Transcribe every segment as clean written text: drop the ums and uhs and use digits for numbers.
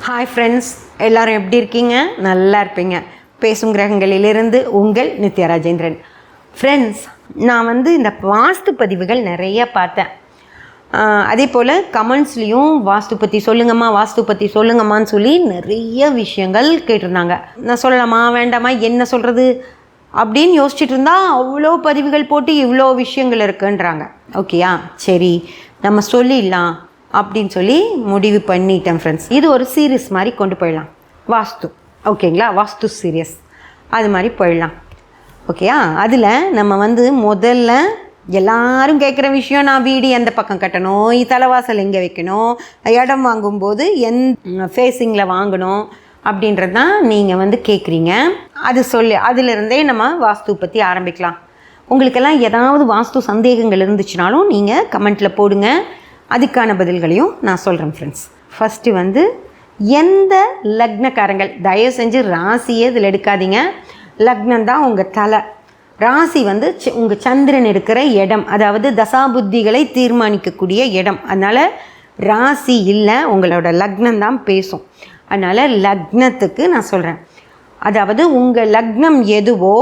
Hi friends, எல்லோரும் எப்படி இருக்கீங்க? நல்லா இருப்பீங்க. பேசும் கிரகங்களிலிருந்து உங்கள் நித்யா ராஜேந்திரன். ஃப்ரெண்ட்ஸ், நான் இந்த வாஸ்து பதிவுகள் நிறைய பார்த்தேன். அதே போல் கமெண்ட்ஸ்லேயும் வாஸ்து பற்றி சொல்லுங்கம்மா, வாஸ்து பற்றி சொல்லுங்கம்மான்னு சொல்லி நிறைய விஷயங்கள் கேட்டிருந்தாங்க. நான் சொல்லலாமா வேண்டாமா, என்ன சொல்கிறது அப்படின்னு யோசிச்சுட்டு இருந்தால் அவ்வளோ பதிவுகள் போட்டு இவ்வளோ விஷயங்கள் இருக்குன்றாங்க. ஓகேயா, சரி நம்ம சொல்லிடலாம் அப்படின்னு சொல்லி முடிவு பண்ணிட்டேன் ஃப்ரெண்ட்ஸ். இது ஒரு சீரியஸ் மாதிரி கொண்டு போயிடலாம். வாஸ்து ஓகேங்களா, வாஸ்து சீரியஸ் அது மாதிரி போயிடலாம். ஓகேயா, அதில் நம்ம முதல்ல எல்லாரும் கேட்குற விஷயம், நான் வீடு எந்த பக்கம் கட்டணும், தலைவாசல் எங்கே வைக்கணும், இடம் வாங்கும்போது ஃபேஸிங்கில் வாங்கணும் அப்படின்றது தான் நீங்கள் கேட்குறீங்க. அது அதிலிருந்தே நம்ம வாஸ்து பற்றி ஆரம்பிக்கலாம். உங்களுக்கெல்லாம் ஏதாவது வாஸ்து சந்தேகங்கள் இருந்துச்சுனாலும் நீங்கள் கமெண்ட்டில் போடுங்க, அதுக்கான பதில்களையும் நான் சொல்கிறேன் ஃப்ரெண்ட்ஸ். ஃபஸ்ட்டு எந்த லக்னக்காரங்கள், தயவு செஞ்சு ராசியே இதில் எடுக்காதீங்க. லக்னம் தான் உங்கள் தலை. ராசி உங்கள் சந்திரன் இருக்கிற இடம், அதாவது தசாபுத்திகளை தீர்மானிக்கக்கூடிய இடம். அதனால் ராசி இல்லை, உங்களோட லக்னம் தான் பேசும். அதனால் லக்னத்துக்கு நான் சொல்கிறேன். அதாவது உங்கள் லக்னம் எதுவோ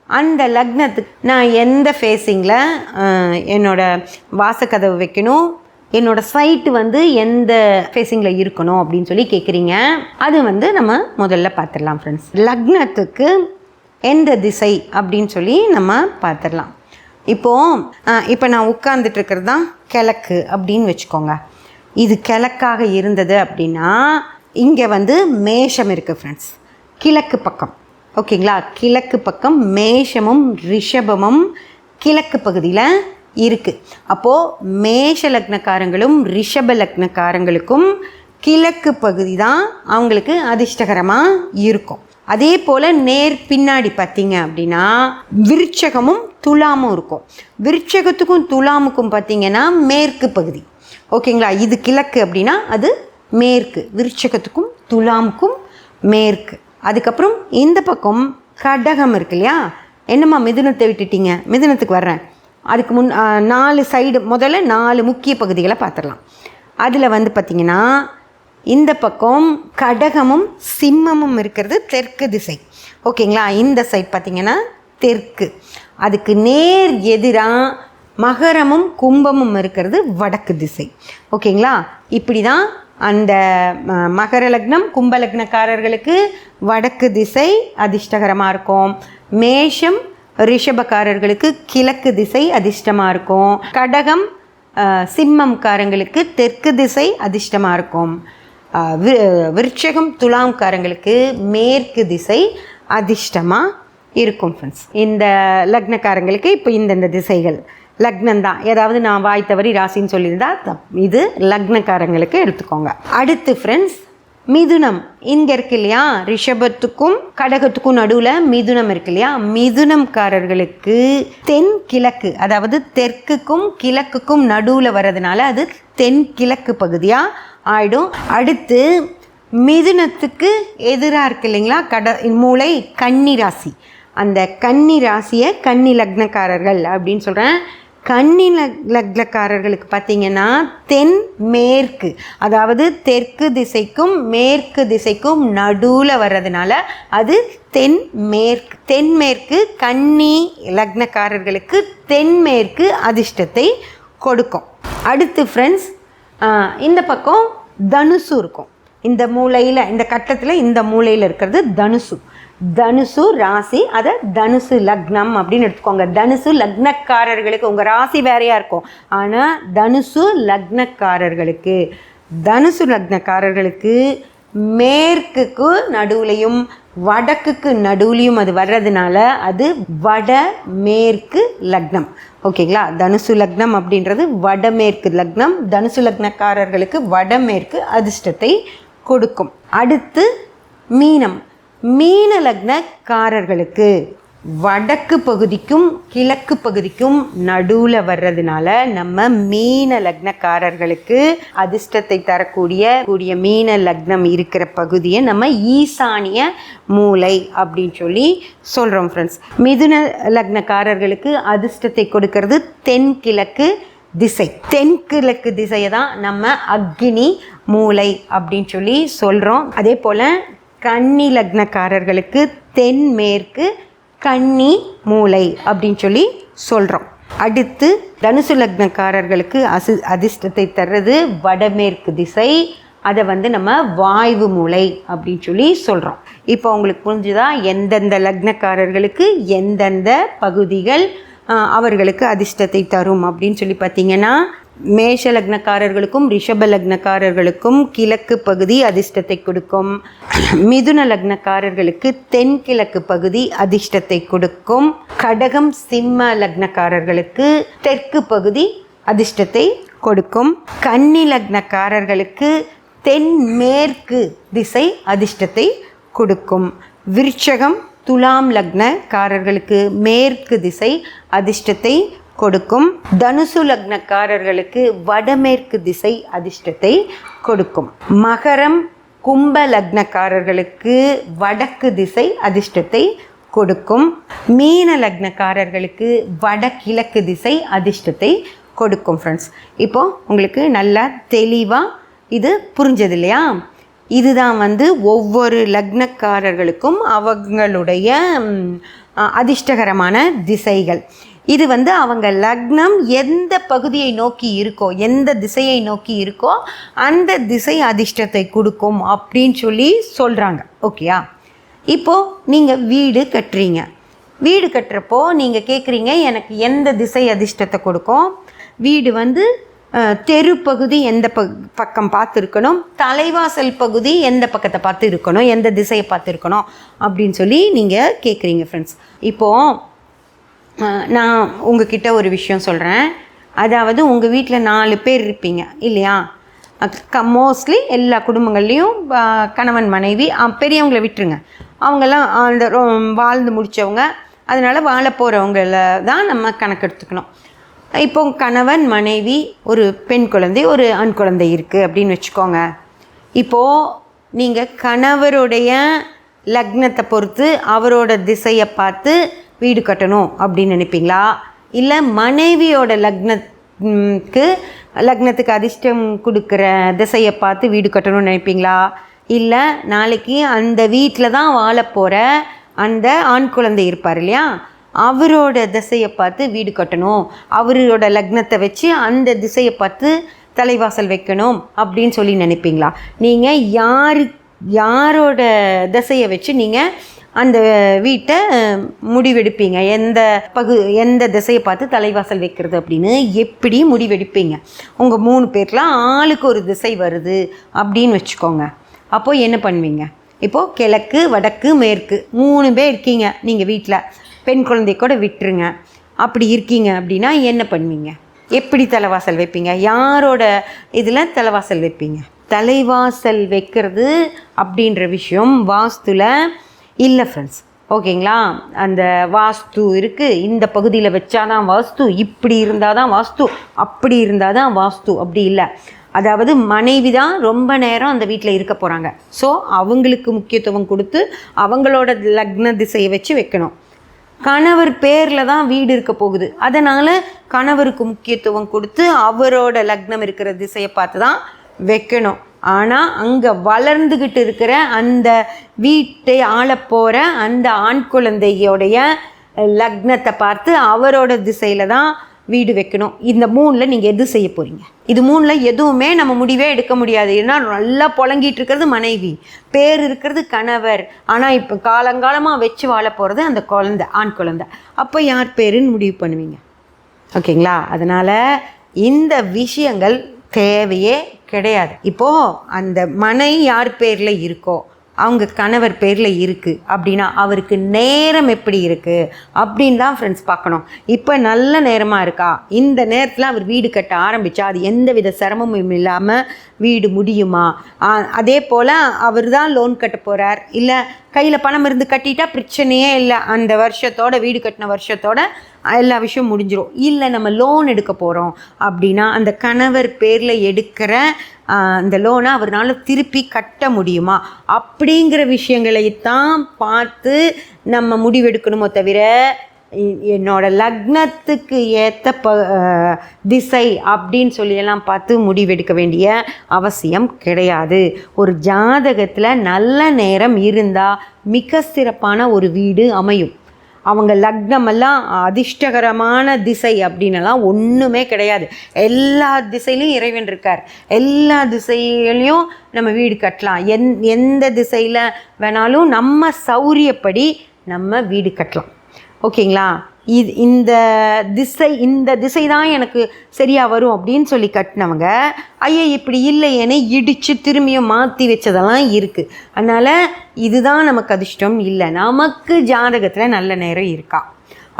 அந்த லக்னத்துக்கு நான் எந்த ஃபேஸிங்கில் என்னோடய வாசக்கதவு வைக்கணும், என்னோடய சைட்டு எந்த ஃபேஸிங்கில் இருக்கணும் அப்படின்னு சொல்லி கேட்குறீங்க. அது நம்ம முதல்ல பார்த்துடலாம் ஃப்ரெண்ட்ஸ். லக்னத்துக்கு எந்த திசை அப்படின்னு சொல்லி நம்ம பார்த்துடலாம். இப்போ நான் உட்கார்ந்துட்டுருக்கிறது தான் கிழக்கு அப்படின்னு வச்சுக்கோங்க. இது கிழக்காக இருந்தது அப்படின்னா இங்கே மேஷம் இருக்குது ஃப்ரெண்ட்ஸ், கிழக்கு பக்கம். ஓகேங்களா, கிழக்கு பக்கம் மேஷமும் ரிஷபமும் கிழக்கு பகுதியில் இருக்குது. அப்போது மேஷ லக்னக்காரங்களும் ரிஷப லக்னக்காரங்களுக்கும் கிழக்கு பகுதி தான் அவங்களுக்கு அதிர்ஷ்டகரமாக இருக்கும். அதே போல் நேர் பின்னாடி பார்த்தீங்க அப்படின்னா விருட்சகமும் துலாமும் இருக்கும். விருட்சகத்துக்கும் துலாமுக்கும் பார்த்தீங்கன்னா மேற்கு பகுதி. ஓகேங்களா, இது கிழக்கு அப்படின்னா அது மேற்கு, விருட்சகத்துக்கும் துலாமுக்கும் மேற்கு. அதுக்கப்புறம் இந்த பக்கம் கடகம் இருக்கு இல்லையா. என்னம்மா மிதுனத்தை விட்டுட்டீங்க? மிதுனத்துக்கு வர்றேன். அதுக்கு 4 சைடு, முதல்ல 4 முக்கிய பகுதிகளை பார்த்துடலாம். அதில் பார்த்திங்கன்னா இந்த பக்கம் கடகமும் சிம்மமும் இருக்கிறது தெற்கு திசை. ஓகேங்களா, இந்த சைட் பார்த்திங்கன்னா தெற்கு. அதுக்கு நேர் எதிராக மகரமும் கும்பமும் இருக்கிறது வடக்கு திசை. ஓகேங்களா, இப்படி தான் அந்த மகர லக்னம் கும்ப லக்னக்காரர்களுக்கு வடக்கு திசை அதிர்ஷ்டகரமாக இருக்கும். மேஷம் ரிஷபக்காரர்களுக்கு கிழக்கு திசை அதிர்ஷ்டமாக இருக்கும். கடகம் சிம்மம்காரங்களுக்கு தெற்கு திசை அதிர்ஷ்டமாக இருக்கும். விருட்சகம் துலாம்காரங்களுக்கு மேற்கு திசை அதிர்ஷ்டமாக இருக்கும் ஃப்ரெண்ட்ஸ். இந்த லக்னக்காரங்களுக்கு இப்போ இந்தந்த திசைகள் லக்னம் தான். ஏதாவது நான் வாய் தவறி ராசின்னு சொல்லியிருந்தா இது லக்னக்காரங்களுக்கு எடுத்துக்கோங்க. அடுத்து ஃப்ரெண்ட்ஸ், மிதுனம் இங்கே இருக்கு இல்லையா. ரிஷபத்துக்கும் கடகத்துக்கும் நடுவில் மிதுனம் இருக்கு இல்லையா. மிதுனம்காரர்களுக்கு தென் கிழக்கு, அதாவது தெற்குக்கும் கிழக்குக்கும் நடுவில் வர்றதுனால அது தென் கிழக்கு பகுதியாக ஆயிடும். அடுத்து மிதுனத்துக்கு எதிராக இருக்கு இல்லைங்களா மூளை கன்னி ராசி. அந்த கன்னி ராசியை கன்னி லக்னக்காரர்கள் அப்படின்னு சொல்கிறேன். கன்னி லக்னக்காரர்களுக்கு பார்த்திங்கன்னா தென் மேற்கு, அதாவது தெற்கு திசைக்கும் மேற்கு திசைக்கும் நடுவில் வர்றதுனால அது தென்மேற்கு. தென்மேற்கு கன்னி லக்னக்காரர்களுக்கு தென்மேற்கு அதிர்ஷ்டத்தை கொடுக்கும். அடுத்து ஃப்ரெண்ட்ஸ், இந்த பக்கம் தனுசு இருக்கும். இந்த மூலையில், இந்த கட்டத்தில் இந்த மூலையில் இருக்கிறது தனுசு. தனுசு ராசி, அதை தனுசு லக்னம் அப்படின்னு எடுத்துக்கோங்க. தனுசு லக்னக்காரர்களுக்கு, உங்கள் ராசி வேறையாக இருக்கும், ஆனால் தனுசு லக்னக்காரர்களுக்கு மேற்குக்கு நடுவுலையும் வடக்குக்கு நடுவுலையும் அது வர்றதுனால அது வடமேற்கு லக்னம். ஓகேங்களா, தனுசு லக்னம் அப்படின்றது வடமேற்கு லக்னம். தனுசு லக்னக்காரர்களுக்கு வடமேற்கு அதிர்ஷ்டத்தை கொடுக்கும். அடுத்து மீனம். மீன லக்னக்காரர்களுக்கு வடக்கு பகுதிக்கும் கிழக்கு பகுதிக்கும் நடுவில் வர்றதுனால நம்ம மீன லக்னக்காரர்களுக்கு அதிர்ஷ்டத்தை தரக்கூடிய மீன லக்னம் இருக்கிற பகுதியை நம்ம ஈசானிய மூலை அப்படின்னு சொல்லி சொல்கிறோம் ஃப்ரெண்ட்ஸ். மிதுன லக்னக்காரர்களுக்கு அதிர்ஷ்டத்தை கொடுக்கறது தென்கிழக்கு, திசை. தென்கிழக்கு திசையை தான் நம்ம அக்னி மூலை அப்படின்னு சொல்லி சொல்கிறோம். அதே போல் கன்னி லக்னக்காரர்களுக்கு தென்மேற்கு கன்னி மூலை அப்படின்னு சொல்லி சொல்கிறோம். அடுத்து தனுசு லக்னக்காரர்களுக்கு அதிர்ஷ்டத்தை தர்றது வடமேற்கு திசை. அதை நம்ம வாய்வு மூலை அப்படின்னு சொல்லி சொல்கிறோம். இப்போ உங்களுக்கு புரிஞ்சுதா எந்தெந்த லக்னக்காரர்களுக்கு எந்தெந்த பகுதிகள் அவர்களுக்கு அதிர்ஷ்டத்தை தரும் அப்படின்னு சொல்லி பார்த்தீங்கன்னா, மேஷ லக்னக்காரர்களுக்கும் ரிஷப லக்னக்காரர்களுக்கும் கிழக்கு பகுதி அதிர்ஷ்டத்தை கொடுக்கும். மிதுன லக்னக்காரர்களுக்கு தென்கிழக்கு பகுதி அதிர்ஷ்டத்தை கொடுக்கும். கடகம் சிம்ம லக்னக்காரர்களுக்கு தெற்கு பகுதி அதிர்ஷ்டத்தை கொடுக்கும். கன்னி லக்னக்காரர்களுக்கு தென்மேற்கு திசை அதிர்ஷ்டத்தை கொடுக்கும். விருச்சகம் துலாம் லக்னக்காரர்களுக்கு மேற்கு திசை அதிர்ஷ்டத்தை கொடுக்கும். தனுசு லக்னக்காரர்களுக்கு வடமேற்கு திசை அதிர்ஷ்டத்தை கொடுக்கும். மகரம் கும்ப லக்னக்காரர்களுக்கு வடக்கு திசை அதிர்ஷ்டத்தை கொடுக்கும். மீன லக்னக்காரர்களுக்கு வடகிழக்கு திசை அதிர்ஷ்டத்தை கொடுக்கும். ஃப்ரெண்ட்ஸ், இப்போ உங்களுக்கு நல்லா தெளிவாக இது புரிஞ்சது இல்லையா? இதுதான் ஒவ்வொரு லக்னக்காரர்களுக்கும் அவங்களுடைய அதிர்ஷ்டகரமான திசைகள். இது அவங்க லக்னம் எந்த பகுதியை நோக்கி இருக்கோ, எந்த திசையை நோக்கி இருக்கோ அந்த திசை அதிர்ஷ்டத்தை கொடுக்கும் அப்படின்னு சொல்லி சொல்கிறாங்க. ஓகேயா? இப்போது நீங்கள் வீடு கட்டுறீங்க. வீடு கட்டுறப்போ நீங்கள் கேட்குறீங்க, எனக்கு எந்த திசை அதிர்ஷ்டத்தை கொடுக்கும்? வீடு தெரு பகுதி எந்த பக்கம் பார்த்து இருக்கணும், தலைவாசல் பகுதி எந்த பக்கத்தை பார்த்து இருக்கணும், எந்த திசையை பார்த்து இருக்கணும் அப்படின்னு சொல்லி நீங்கள் கேட்குறீங்க. ஃப்ரெண்ட்ஸ், இப்போது நான் உங்ககிட்ட ஒரு விஷயம் சொல்கிறேன். அதாவது உங்கள் வீட்டில் 4 பேர் இருப்பீங்க இல்லையா? மோஸ்ட்லி எல்லா குடும்பங்கள்லேயும் கணவன் மனைவி, பெரியவங்களை விட்டுருங்க, அவங்கெல்லாம் அந்த வாழ்ந்து முடித்தவங்க, அதனால் வாழ போகிறவங்கள தான் நம்ம கணக்கெடுத்துக்கணும். இப்போ கணவன் மனைவி, ஒரு பெண் குழந்தை ஒரு ஆண் குழந்தை இருக்குது அப்படின்னு வச்சுக்கோங்க. இப்போது நீங்கள் கணவருடைய லக்னத்தை பொறுத்து அவரோட திசையை பார்த்து வீடு கட்டணும் அப்படின்னு நினைப்பீங்களா? இல்லை மனைவியோட லக்னத்துக்கு அதிர்ஷ்டம் கொடுக்குற திசையை பார்த்து வீடு கட்டணும்னு நினைப்பீங்களா? இல்லை நாளைக்கு அந்த வீட்டில் தான் வாழ போகிற அந்த ஆண் குழந்தை இருப்பார் இல்லையா, அவரோட திசையை பார்த்து வீடு கட்டணும், அவரோட லக்னத்தை வச்சு அந்த திசையை பார்த்து தலைவாசல் வைக்கணும் அப்படின்னு சொல்லி நினைப்பீங்களா? நீங்கள் யாரோட திசையை வச்சு நீங்கள் அந்த வீட்டை முடிவெடுப்பீங்க? எந்த திசையை பார்த்து தலைவாசல் வைக்கிறது அப்படின்னு எப்படி முடிவெடுப்பீங்க? உங்கள் 3 பேரில் ஆளுக்கு ஒரு திசை வருது அப்படின்னு வச்சுக்கோங்க. அப்போது என்ன பண்ணுவீங்க? இப்போது கிழக்கு வடக்கு மேற்கு 3 பேர் இருக்கீங்க நீங்கள் வீட்டில், பெண் குழந்தை கூட விட்டுருங்க. அப்படி இருக்கீங்க அப்படின்னா என்ன பண்ணுவீங்க? எப்படி தலைவாசல் வைப்பீங்க? யாரோட இதில் தலைவாசல் வைப்பீங்க? தலைவாசல் வைக்கிறது அப்படின்ற விஷயம் வாஸ்துல இல்லை ஃப்ரெண்ட்ஸ். ஓகேங்களா? அந்த வாஸ்து இருக்குது, இந்த பகுதியில் வச்சாதான் வாஸ்து, இப்படி இருந்தால் தான் வாஸ்து, அப்படி இருந்தால் தான் வாஸ்து, அப்படி இல்லை. அதாவது மனைவி தான் ரொம்ப நேரம் அந்த வீட்டில் இருக்க போகிறாங்க. ஸோ அவங்களுக்கு முக்கியத்துவம் கொடுத்து அவங்களோட லக்ன திசையை வச்சு வைக்கணும். கணவர் பேரில் தான் வீடு இருக்க போகுது, அதனால் கணவருக்கு முக்கியத்துவம் கொடுத்து அவரோட லக்னம் இருக்கிற திசையை பார்த்து தான் வைக்கணும். ஆனால் அங்கே வளர்ந்துக்கிட்டு இருக்கிற அந்த வீட்டை ஆளப்போகிற அந்த ஆண் குழந்தையோடைய லக்னத்தை பார்த்து அவரோட திசையில் தான் வீடு வைக்கணும். இந்த 3ல் நீங்கள் எது செய்ய போகிறீங்க? இது 3ல் எதுவுமே நம்ம முடிவே எடுக்க முடியாது. ஏன்னா நல்லா புழங்கிட்டு இருக்கிறது மனைவி, பேர் இருக்கிறது கணவர். ஆனால் இப்போ காலங்காலமாக வச்சு வாழ போகிறது அந்த குழந்தை, ஆண் குழந்தை. அப்போ யார் பேருன்னு முடிவு பண்ணுவீங்க? ஓகேங்களா? அதனால் இந்த விஷயங்கள் தேவையே கிடையாது. இப்போது அந்த மனை யார் பேரில் இருக்கோ, அவங்க கணவர் பேரில் இருக்குது அப்படின்னா அவருக்கு நேரம் எப்படி இருக்குது அப்படின்னு தான் ஃப்ரெண்ட்ஸ் பார்க்கணும். இப்போ நல்ல நேரமாக இருக்கா, இந்த நேரத்தில் அவர் வீடு கட்ட ஆரம்பித்தா அது எந்த வித சிரமமும் இல்லாமல் வீடு முடியுமா? அதே போல் அவர் தான் லோன் கட்ட போகிறார், இல்லை கையில் பணம் இருந்து கட்டிட்டா பிரச்சனையே இல்லை, அந்த வருஷத்தோட வீடு கட்டின வருஷத்தோட எல்லா விஷயம் முடிஞ்சிடும். இல்லை நம்ம லோன் எடுக்க போகிறோம் அப்படின்னா அந்த கணவர் பேரில் எடுக்கிற அந்த லோனை அவரால் திருப்பி கட்ட முடியுமா அப்படிங்கிற விஷயங்களைத்தான் பார்த்து நம்ம முடிவெடுக்கணுமோ தவிர என்னோட லக்னத்துக்கு ஏற்ற திசை அப்படின்னு சொல்லியெல்லாம் பார்த்து முடிவெடுக்க வேண்டிய அவசியம் கிடையாது. ஒரு ஜாதகத்தில் நல்ல நேரம் இருந்தால் மிக சிறப்பான ஒரு வீடு அமையும். அவங்க லக்னமெல்லாம் அதிர்ஷ்டகரமான திசை அப்படின்னலாம் ஒன்றுமே கிடையாது. எல்லா திசையிலையும் இறைவன் இருக்கார். எல்லா திசையிலையும் நம்ம வீடு கட்டலாம். எந்த திசையில் வேணாலும் நம்ம சௌரியப்படி நம்ம வீடு கட்டலாம். ஓகேங்களா? இந்த திசை தான் எனக்கு சரியாக வரும் அப்படின்னு சொல்லி கட்டினவங்க ஐயா இப்படி இல்லையேன்னு இடித்து திரும்பியும் மாற்றி வச்சதெல்லாம் இருக்குது. அதனால் இதுதான் நமக்கு அதிர்ஷ்டம் இல்லை, நமக்கு ஜாதகத்தில் நல்ல நேரம் இருக்கா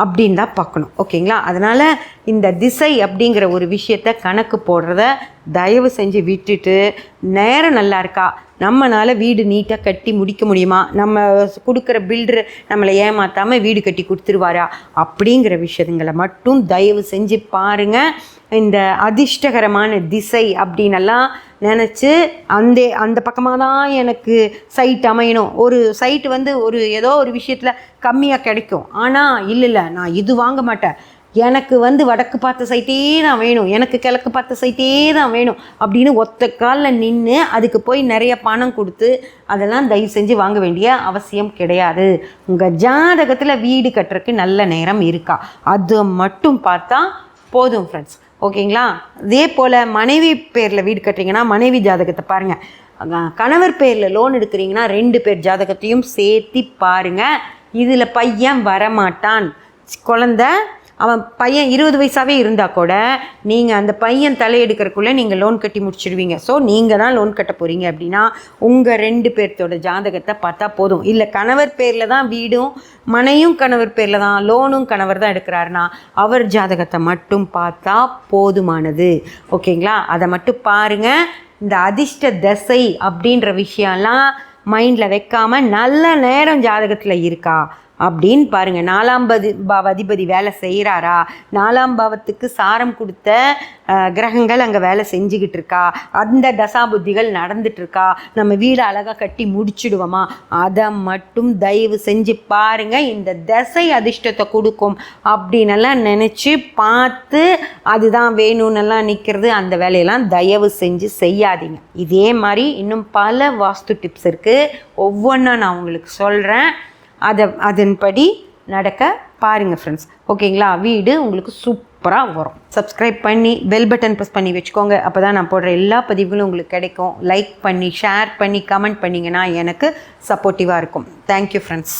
அப்படின்னு தான் பார்க்கணும். ஓகேங்களா? அதனால் இந்த திசை அப்படிங்கிற ஒரு விஷயத்தை கணக்கு போடுறத தயவு செஞ்சு விட்டுட்டு நேரம் நல்லா இருக்கா, நம்மளால் வீடு நீட்டாக கட்டி முடிக்க முடியுமா, நம்ம கொடுக்குற பில்டரு நம்மளை ஏமாற்றாமல் வீடு கட்டி கொடுத்துருவாரா அப்படிங்கிற விஷயங்களை மட்டும் தயவு செஞ்சு பாருங்கள். இந்த அதிர்ஷ்டகரமான திசை அப்படின்னெல்லாம் நினச்சி அந்த பக்கமாக தான் எனக்கு சைட் அமையணும். ஒரு சைட்டு வந்து ஏதோ ஒரு விஷயத்தில் கம்மியாக கிடைக்கும். ஆனால் இல்லை நான் இது வாங்க மாட்டேன், எனக்கு வடக்கு பார்த்த சைட்டே தான் வேணும், எனக்கு கிழக்கு பார்த்த சைட்டே தான் வேணும் அப்படின்னு ஒத்த காலில் நின்று அதுக்கு போய் நிறைய பணம் கொடுத்து அதெல்லாம் தயவு செஞ்சு வாங்க வேண்டிய அவசியம் கிடையாது. உங்கள் ஜாதகத்தில் வீடு கட்டுறதுக்கு நல்ல நேரம் இருக்கா அது மட்டும் பார்த்தா போதும் ஃப்ரெண்ட்ஸ். ஓகேங்களா? அதே போல் மனைவி பேரில் வீடு கட்டுறீங்கன்னா மனைவி ஜாதகத்தை பாருங்கள். கணவர் பேரில் லோன் எடுக்கிறீங்கன்னா 2 பேர் ஜாதகத்தையும் சேர்த்து பாருங்கள். இதில் பையன் வரமாட்டான், குழந்த அவன் பையன் 20 வயசாகவே இருந்தால் கூட நீங்கள் அந்த பையன் தலையெடுக்கிறதுக்குள்ளே நீங்கள் லோன் கட்டி முடிச்சிடுவீங்க. ஸோ நீங்கள் தான் லோன் கட்ட போகிறீங்க அப்படின்னா உங்கள் 2 பேர்த்தோட ஜாதகத்தை பார்த்தா போதும். இல்லை கணவர் பேரில் தான் வீடும் மனையும் கணவர் பேரில் தான் லோனும் கணவர் தான் எடுக்கிறாருன்னா அவர் ஜாதகத்தை மட்டும் பார்த்தா போதுமானது. ஓகேங்களா? அதை மட்டும் பாருங்கள். இந்த அதிர்ஷ்ட தசை அப்படின்ற விஷயம்லாம் மைண்டில் வைக்காமல் நல்ல நேரம் ஜாதகத்தில் இருக்கா அப்படின்னு பாருங்கள். 4ஆம் அதிபதி வேலை செய்கிறாரா, 4ஆம் பாவத்துக்கு சாரம் கொடுத்த கிரகங்கள் அங்கே வேலை செஞ்சுக்கிட்டு இருக்கா, அந்த தசாபுத்திகள் நடந்துட்டுருக்கா, நம்ம வீடு அழகாக கட்டி முடிச்சுடுவோமா, அதை மட்டும் தயவு செஞ்சு பாருங்கள். இந்த தசை அதிர்ஷ்டத்தை கொடுக்கும் அப்படின்னெல்லாம் நினச்சி பார்த்து அதுதான் வேணும்னெல்லாம் நிற்கிறது, அந்த வேலையெல்லாம் தயவு செஞ்சு செய்யாதீங்க. இதே மாதிரி இன்னும் பல வாஸ்து டிப்ஸ் இருக்குது, ஒவ்வொன்றா நான் உங்களுக்கு சொல்கிறேன். அதன்படி நடக்க பாருங்கள் ஃப்ரெண்ட்ஸ். ஓகேங்களா? வீடு உங்களுக்கு சூப்பராக வரும். சப்ஸ்கிரைப் பண்ணி பெல் பட்டன் ப்ரெஸ் பண்ணி வச்சுக்கோங்க. அப்போ தான் நான் போடுற எல்லா பதிவுகளும் உங்களுக்கு கிடைக்கும். லைக் பண்ணி ஷேர் பண்ணி கமெண்ட் பண்ணிங்கன்னா எனக்கு சப்போர்ட்டிவாக இருக்கும். Thank you friends.